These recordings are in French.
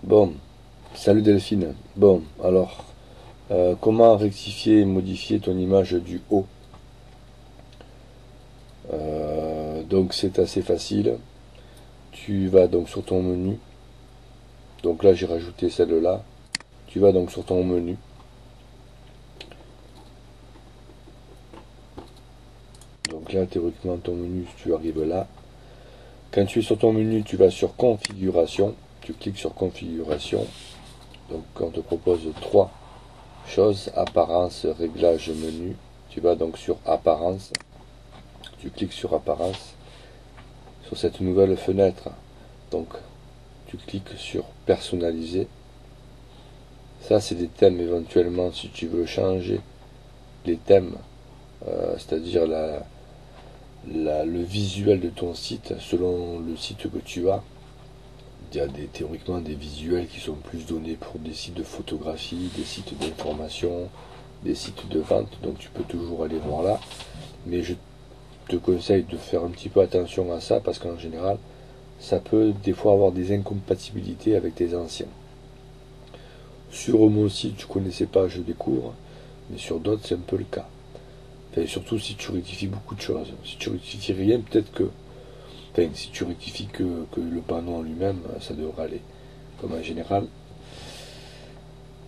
Bon, salut Delphine. Bon, alors, comment rectifier et modifier ton image du haut? Donc c'est assez facile. Tu vas donc sur ton menu. Donc là j'ai rajouté celle-là. Tu vas donc sur ton menu. Donc là théoriquement ton menu, si tu arrives là. Quand tu es sur ton menu, tu vas sur configuration. Tu cliques sur configuration. Donc on te propose trois choses, apparence, réglage, menu. Tu vas donc sur apparence. Tu cliques sur apparence. Sur cette nouvelle fenêtre, donc tu cliques sur personnaliser. Ça c'est des thèmes éventuellement si tu veux changer les thèmes, c'est-à-dire le visuel de ton site selon le site que tu as. Il y a théoriquement des visuels qui sont plus donnés pour des sites de photographie, des sites d'information, des sites de vente, donc tu peux toujours aller voir là. Mais je te conseille de faire un petit peu attention à ça parce qu'en général, ça peut des fois avoir des incompatibilités avec tes anciens. Sur mon site, je ne connaissais pas, je découvre, mais sur d'autres, c'est un peu le cas. Enfin, surtout si tu rectifies beaucoup de choses. Si tu rectifies rien, peut-être que. Enfin, si tu rectifies que le panneau en lui-même, ça devrait aller. Comme en général,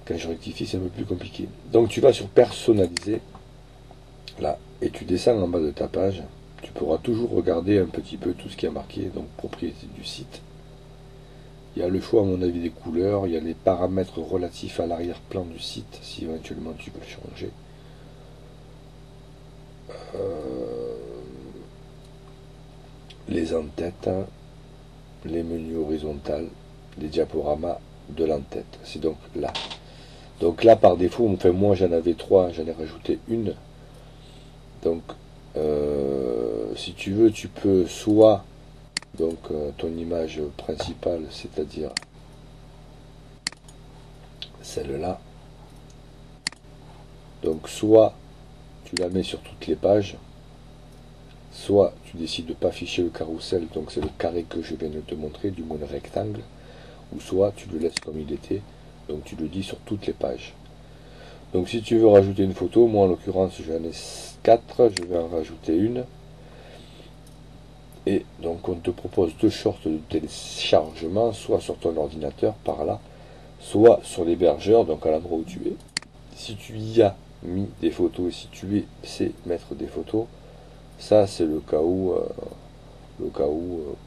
quand je rectifie, c'est un peu plus compliqué. Donc tu vas sur personnaliser, là, et tu descends en bas de ta page. Tu pourras toujours regarder un petit peu tout ce qui est marqué, donc propriété du site. Il y a le choix, à mon avis, des couleurs. Il y a les paramètres relatifs à l'arrière-plan du site, si éventuellement tu veux le changer. Euh, les en-têtes, les menus horizontaux, les diaporamas de l'en-tête. C'est donc là. Donc là, par défaut, enfin moi j'en avais trois, j'en ai rajouté une. Donc, si tu veux, tu peux soit donc ton image principale, c'est-à-dire celle-là. Donc soit tu la mets sur toutes les pages, soit tu décides de ne pas afficher le carrousel, donc c'est le carré que je viens de te montrer, du moins le rectangle, ou soit tu le laisses comme il était, donc tu le dis sur toutes les pages. Donc si tu veux rajouter une photo, moi en l'occurrence j'en ai 4, je vais en rajouter une. Et donc on te propose deux shorts de téléchargement, soit sur ton ordinateur par là, soit sur l'hébergeur, donc à l'endroit où tu es. Si tu y as mis des photos et si tu sais mettre des photos, ça c'est le cas où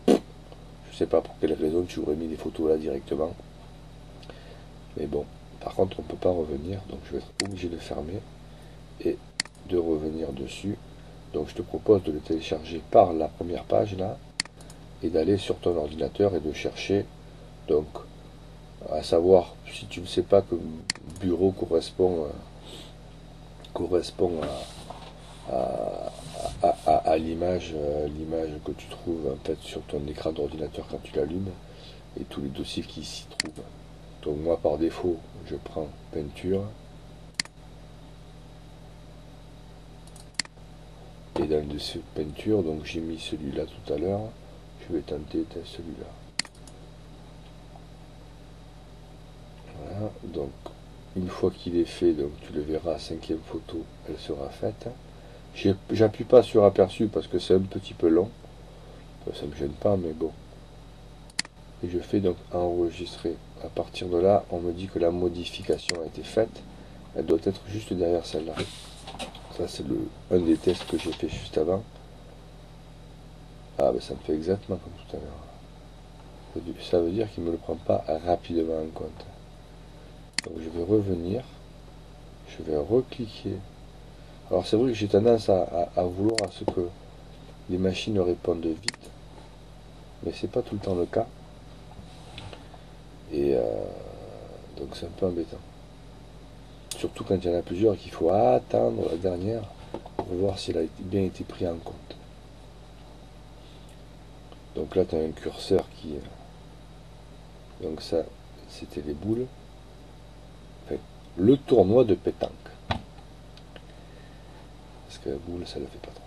je sais pas pour quelle raison tu aurais mis des photos là directement. Mais bon, par contre on ne peut pas revenir, donc je vais être obligé de fermer et de revenir dessus. Donc je te propose de le télécharger par la première page là et d'aller sur ton ordinateur et de chercher, donc à savoir si tu ne sais pas que bureau correspond à l'image que tu trouves en fait sur ton écran d'ordinateur quand tu l'allumes et tous les dossiers qui s'y trouvent. Donc moi par défaut je prends peinture et dans le dossier peinture, donc j'ai mis celui-là tout à l'heure, je vais tenter celui-là. Voilà, donc une fois qu'il est fait, donc tu le verras, cinquième photo, elle sera faite. J'appuie pas sur aperçu parce que c'est un petit peu long, ça me gêne pas, mais bon. Et je fais donc enregistrer. À partir de là, on me dit que la modification a été faite. Elle doit être juste derrière celle-là. Ça, c'est un des tests que j'ai fait juste avant. Ah, ben ça me fait exactement comme tout à l'heure. Ça veut dire qu'il ne me le prend pas rapidement en compte. Donc je vais revenir. Je vais recliquer. Alors c'est vrai que j'ai tendance à vouloir à ce que les machines répondent vite. Mais c'est pas tout le temps le cas. Et donc c'est un peu embêtant. Surtout quand il y en a plusieurs et qu'il faut attendre la dernière pour voir si elle a bien été prise en compte. Donc là tu as un curseur qui... Donc ça, c'était les boules. Enfin, le tournoi de pétanque. Parce que la boule, ça ne le fait pas trop.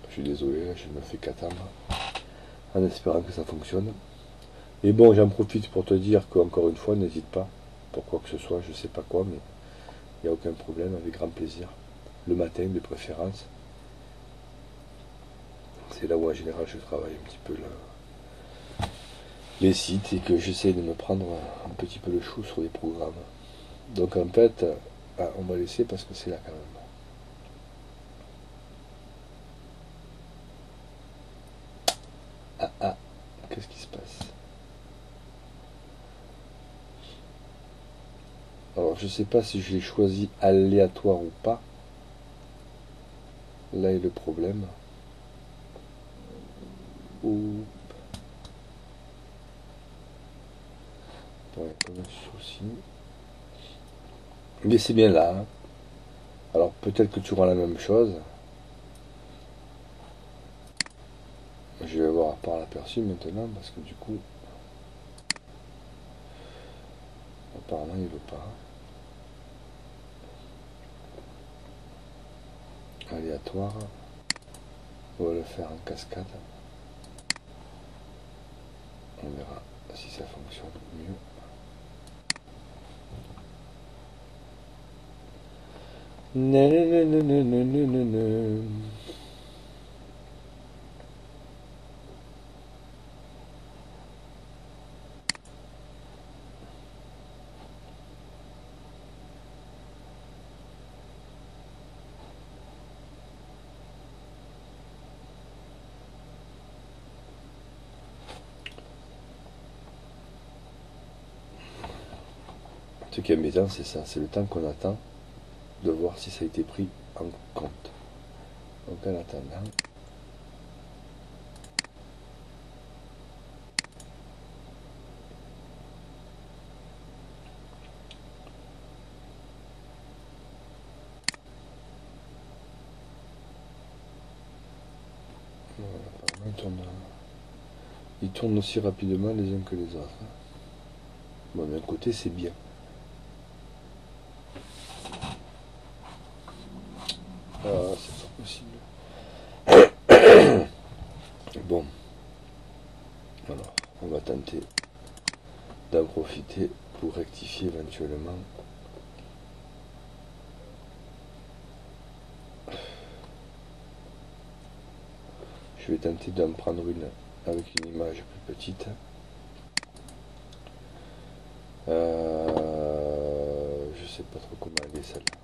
Je suis désolé, je me fais catendre. en espérant que ça fonctionne. Et bon, j'en profite pour te dire qu'encore une fois, n'hésite pas, pour quoi que ce soit, je sais pas quoi, mais il n'y a aucun problème, avec grand plaisir. Le matin, de préférence. C'est là où en général je travaille un petit peu les sites et que j'essaie de me prendre un petit peu le chou sur les programmes. Donc en fait, on va laisser parce que c'est là quand même. Qu'est-ce qui se passe? Alors je sais pas si je l'ai choisi aléatoire ou pas. Là est le problème. Ou ouais, comme un souci. Mais c'est bien là. Hein. Alors peut-être que tu auras la même chose. Je vais voir par l'aperçu maintenant parce que du coup, apparemment il veut pas. Aléatoire. On va le faire en cascade. On verra si ça fonctionne mieux. Ce qui est amusant, c'est ça, c'est le temps qu'on attend de voir si ça a été pris en compte. Donc en attendant, apparemment, ils tournent aussi rapidement les uns que les autres. Bon, d'un côté, c'est bien. Ah, c'est pas possible. Bon, alors, on va tenter d'en profiter pour rectifier éventuellement. Je vais tenter d'en prendre une avec une image plus petite. Je sais pas trop comment elle est celle-là.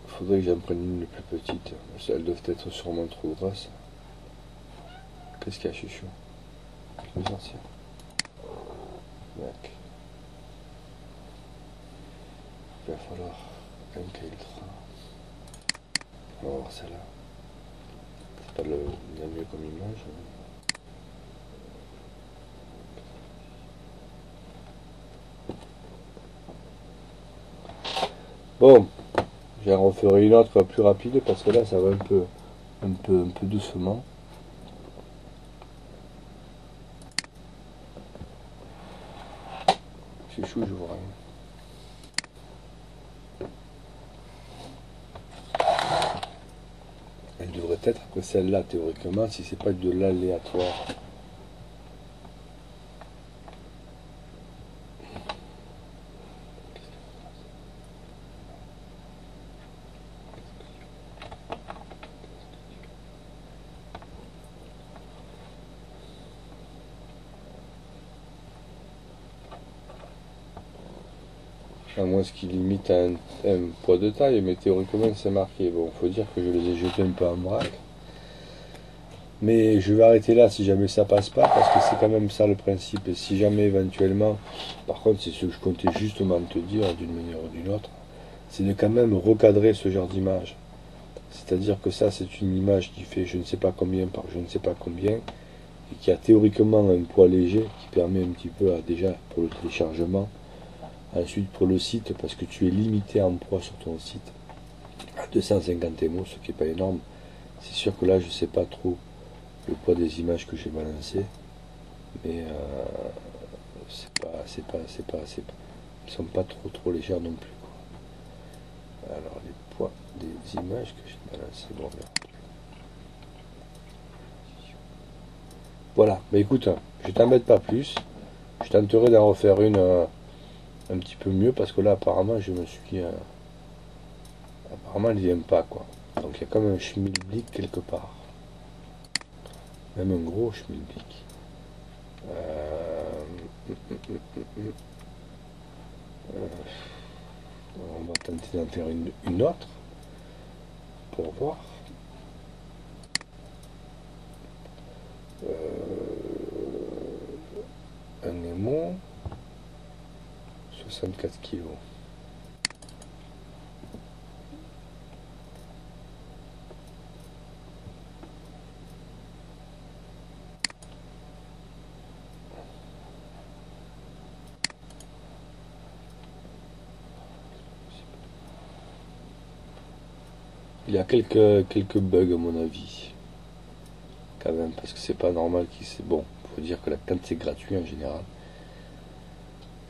Faudrait que j'en prenne une plus petite. Elles doivent être sûrement trop grosses. Qu'est-ce qu'il y a, chouchou? Je vais sortir. Mec. Il va falloir un KL3. On va voir celle-là. C'est pas la mieux comme image. Bon, j'en referai une autre plus rapide parce que là ça va un peu doucement. Chouchou, je vois rien. Elle devrait être que celle-là théoriquement si c'est pas de l'aléatoire. À moins ce qui limite à un poids de taille, mais théoriquement c'est marqué. Bon, faut dire que je les ai jetés un peu en vrac. Mais je vais arrêter là si jamais ça passe pas, parce que c'est quand même ça le principe. Et si jamais éventuellement, par contre c'est ce que je comptais justement te dire d'une manière ou d'une autre, c'est de quand même recadrer ce genre d'image. C'est-à-dire que ça c'est une image qui fait je ne sais pas combien par je ne sais pas combien, et qui a théoriquement un poids léger, qui permet un petit peu déjà pour le téléchargement, ensuite pour le site, parce que tu es limité en poids sur ton site à 250 MO, ce qui n'est pas énorme, C'est sûr que là, je sais pas trop le poids des images que j'ai balancées, mais elles sont pas trop légères non plus, quoi. Alors les poids des images que j'ai balancées, bon, voilà. Mais écoute, je t'embête pas plus. Je tenterai d'en refaire une un petit peu mieux parce que là, apparemment, apparemment, elle vient pas, quoi. Donc il y a comme un schmilblick quelque part. Même un gros schmilblick. Euh, on va tenter d'en faire une autre pour voir. Un Nemo, 64 kilos. Il y a quelques bugs à mon avis, quand même, parce que c'est pas normal qu'il c'est bon. Faut dire que quand c'est gratuit en général,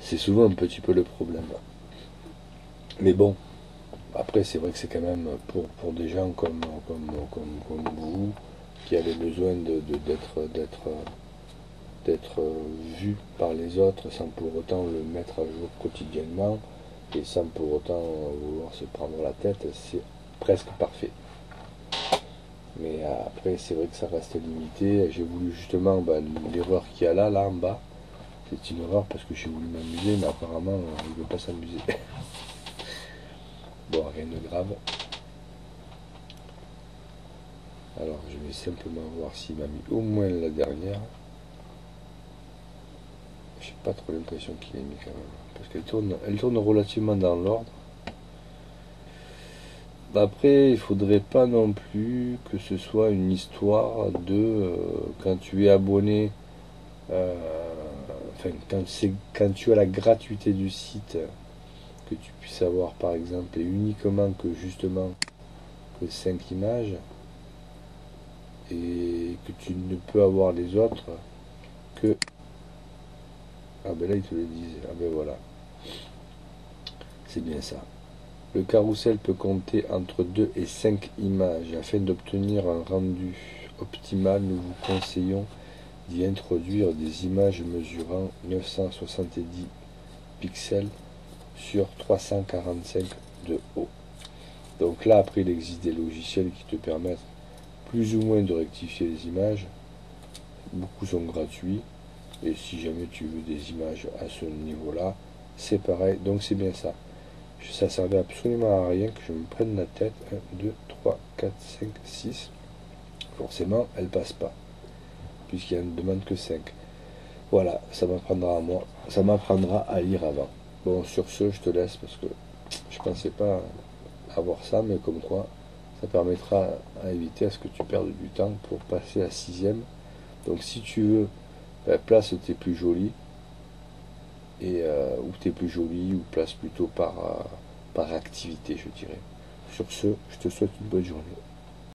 c'est souvent un petit peu le problème. Mais bon, après c'est vrai que c'est quand même pour des gens comme vous qui avez besoin d'être vu par les autres sans pour autant le mettre à jour quotidiennement et sans pour autant vouloir se prendre la tête, c'est presque parfait. Mais après, c'est vrai que ça reste limité. J'ai voulu justement, l'erreur qu'il y a là en bas, c'est une erreur parce que j'ai voulu m'amuser, mais apparemment, il ne veut pas s'amuser. Bon, rien de grave. Alors, je vais simplement voir s'il m'a mis au moins la dernière. J'ai pas trop l'impression qu'il ait mis quand même. Parce elle tourne relativement dans l'ordre. Après, il faudrait pas non plus que ce soit une histoire de quand tu es abonné, euh, enfin quand tu as la gratuité du site, que tu puisses avoir par exemple et uniquement que justement que 5 images et que tu ne peux avoir les autres que ah ben là ils te le disent, ah ben voilà, c'est bien ça. Le carrousel peut compter entre 2 et 5 images. Afin d'obtenir un rendu optimal, nous vous conseillons d'y introduire des images mesurant 970 pixels sur 345 de haut. Donc là, après, il existe des logiciels qui te permettent plus ou moins de rectifier les images. Beaucoup sont gratuits. Et si jamais tu veux des images à ce niveau-là, c'est pareil. Donc c'est bien ça. Ça servait absolument à rien que je me prenne la tête. 1, 2, 3, 4, 5, 6. Forcément, elle passe pas. Puisqu'il ne demande que 5. Voilà, ça m'apprendra à moi. Ça m'apprendra à lire avant. Bon, sur ce, je te laisse parce que je pensais pas avoir ça, mais comme quoi, ça permettra à éviter à ce que tu perdes du temps pour passer à 6ème. Donc si tu veux, place tes plus jolis et ou tes plus jolis ou place plutôt par activité, je dirais. Sur ce, je te souhaite une bonne journée.